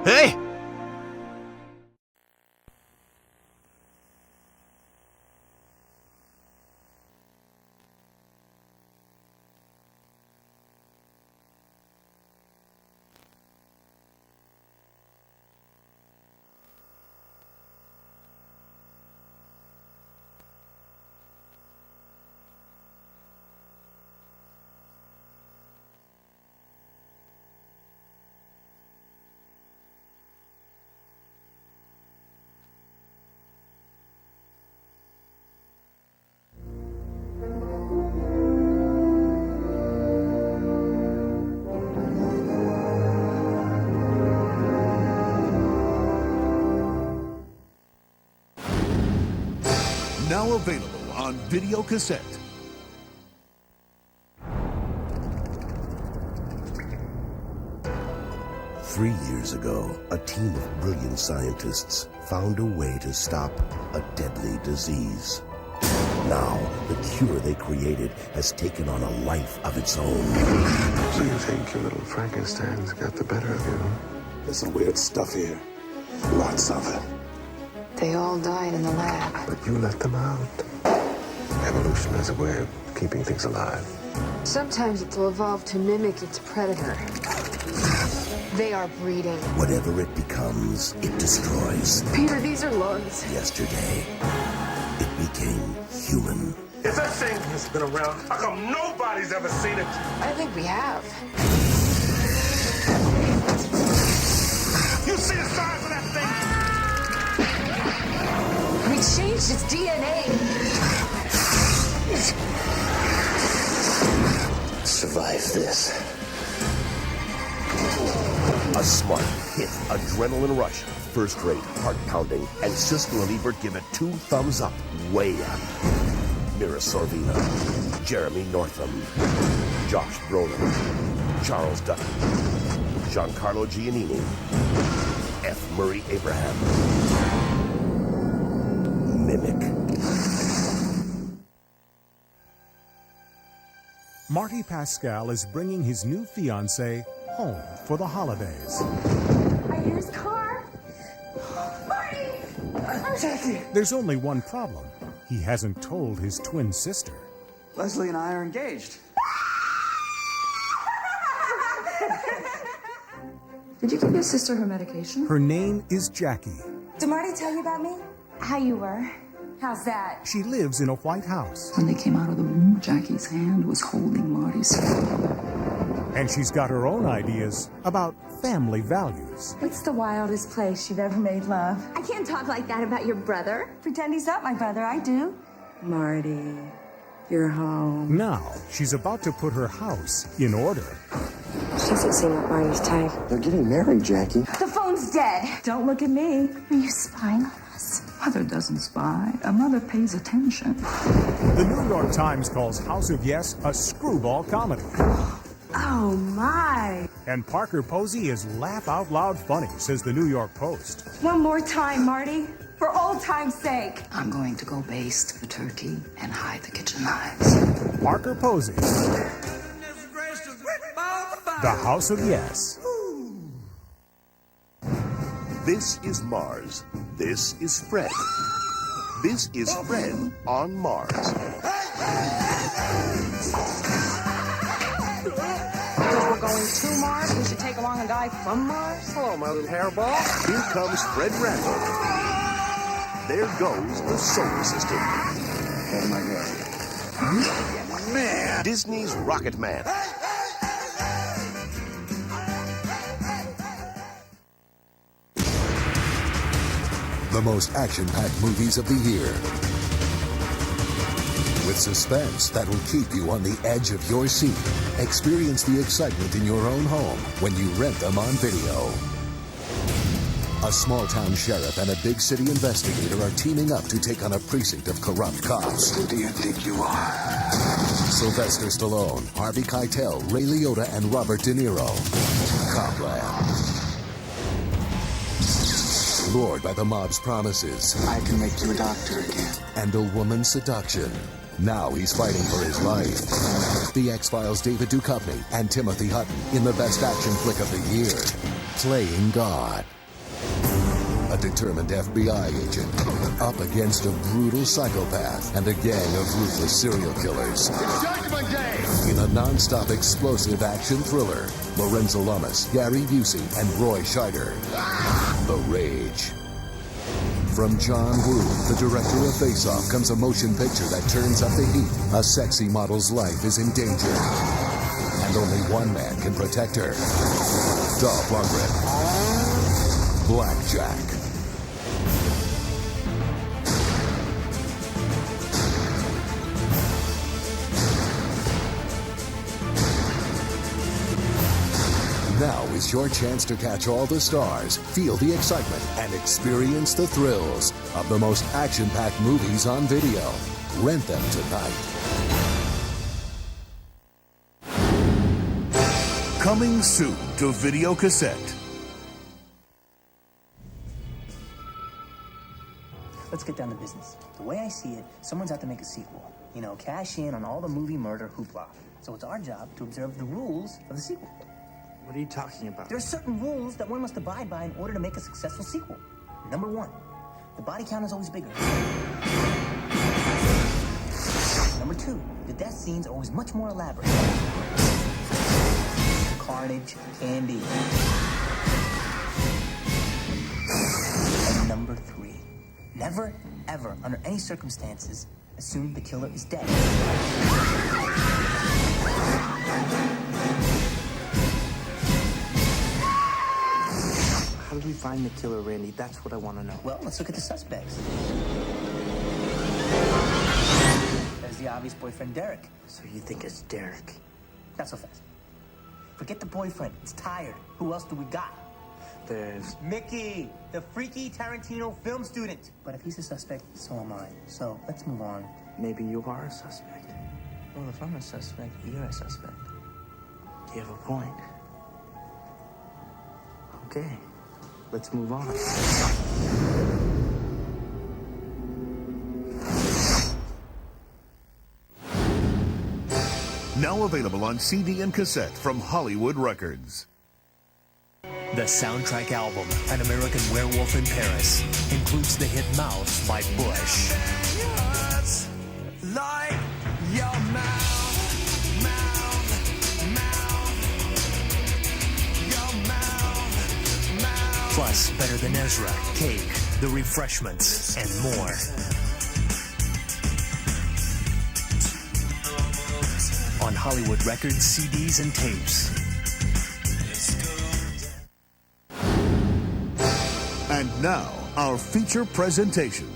Hey! Now available on Videocassette. Three years ago, a team of brilliant scientists found a way to stop a deadly disease. Now, the cure they created has taken on a life of its own. So you think your little Frankenstein's got the better of you? There's some weird stuff here. Lots of it. They all died in the lab. But you let them out. Evolution is a way of keeping things alive. Sometimes it will evolve to mimic its predator. They are breeding. Whatever it becomes, it destroys. Peter, these are lungs. Yesterday, it became human. If that thing has been around, how come nobody's ever seen it? I think we have. You see the size of that thing? We changed its DNA. Survive this. A smart hit, adrenaline rush, first-rate, heart-pounding, and Siskel and Ebert give it 2 thumbs up, way up. Mira Sorvino, Jeremy Northam, Josh Brolin, Charles Dutton, Giancarlo Giannini, F. Murray Abraham. Mimic. Marty Pascal is bringing his new fiancée home for the holidays. I hear his car. Marty! Jackie! There's only one problem. He hasn't told his twin sister. Leslie and I are engaged. Did you give your sister her medication? Her name is Jackie. Did Marty tell you about me? How you were? How's that? She lives in a White House. When they came out of the room, Jackie's hand was holding Marty's. And she's got her own ideas about family values. It's the wildest place you've ever made love. I can't talk like that about your brother. Pretend he's not my brother, I do. Marty, you're home. Now, she's about to put her house in order. She doesn't seem like Marty's type. They're getting married, Jackie. The phone's dead. Don't look at me. Are you spying on us? Mother doesn't spy. A mother pays attention. The New York Times calls House of Yes a screwball comedy. Oh, my. And Parker Posey is laugh-out-loud funny, says the New York Post. One more time, Marty. For old time's sake. I'm going to go baste the turkey and hide the kitchen knives. Parker Posey. The House of Yes. This is Mars. This is Fred. This is Fred on Mars. Because we're going to Mars, we should take along a guy from Mars? Hello, my little hairball. Here comes Fred Randall. There goes the solar system. Oh, my God. Man! Disney's Rocketman. The most action-packed movies of the year. With suspense that will keep you on the edge of your seat. Experience the excitement in your own home when you rent them on video. A small-town sheriff and a big-city investigator are teaming up to take on a precinct of corrupt cops. Who do you think you are? Sylvester Stallone, Harvey Keitel, Ray Liotta, and Robert De Niro. Copland. Lured by the mob's promises. I can make you a doctor again. And a woman's seduction. Now he's fighting for his life. The X-Files' David Duchovny and Timothy Hutton in the best action flick of the year. playing God. A determined FBI agent up against a brutal psychopath and a gang of ruthless serial killers. It's Judgment Day! In a non-stop explosive action thriller, Lorenzo Lamas, Gary Busey, and Roy Scheider. The Rage. From John Woo, the director of Face Off, comes a motion picture that turns up the heat. A sexy model's life is in danger, and only one man can protect her. Dolph Lundgren. Blackjack. Now is your chance to catch all the stars, feel the excitement, and experience the thrills of the most action-packed movies on video. Rent them tonight. Coming soon to Videocassette. Let's get down to business. The way I see it, someone's out to make a sequel. You know, cash in on all the movie murder hoopla. So it's our job to observe the rules of the sequel. What are you talking about? There are certain rules that one must abide by in order to make a successful sequel. Number one, the body count is always bigger. Number two, the death scenes are always much more elaborate. Carnage, candy. And number three, never, ever, under any circumstances, assume the killer is dead. How did we find the killer, Randy? That's what I want to know. Well, let's look at the suspects. There's the obvious boyfriend, Derek. So you think it's Derek? Not so fast. Forget the boyfriend. It's tired. Who else do we got? There's Mickey, the freaky Tarantino film student. But if he's a suspect, so am I. So let's move on. maybe you are a suspect. Well, if I'm a suspect, you're a suspect. You have a point. Okay, let's move on. Now available on CD and cassette from Hollywood Records. The soundtrack album, An American Werewolf in Paris, includes the hit Mouth by Bush. Just like your mouth, your mouth. Plus, Better Than Ezra, Cake, The Refreshments, and more. On Hollywood Records, CDs, and tapes. And now, our feature presentation.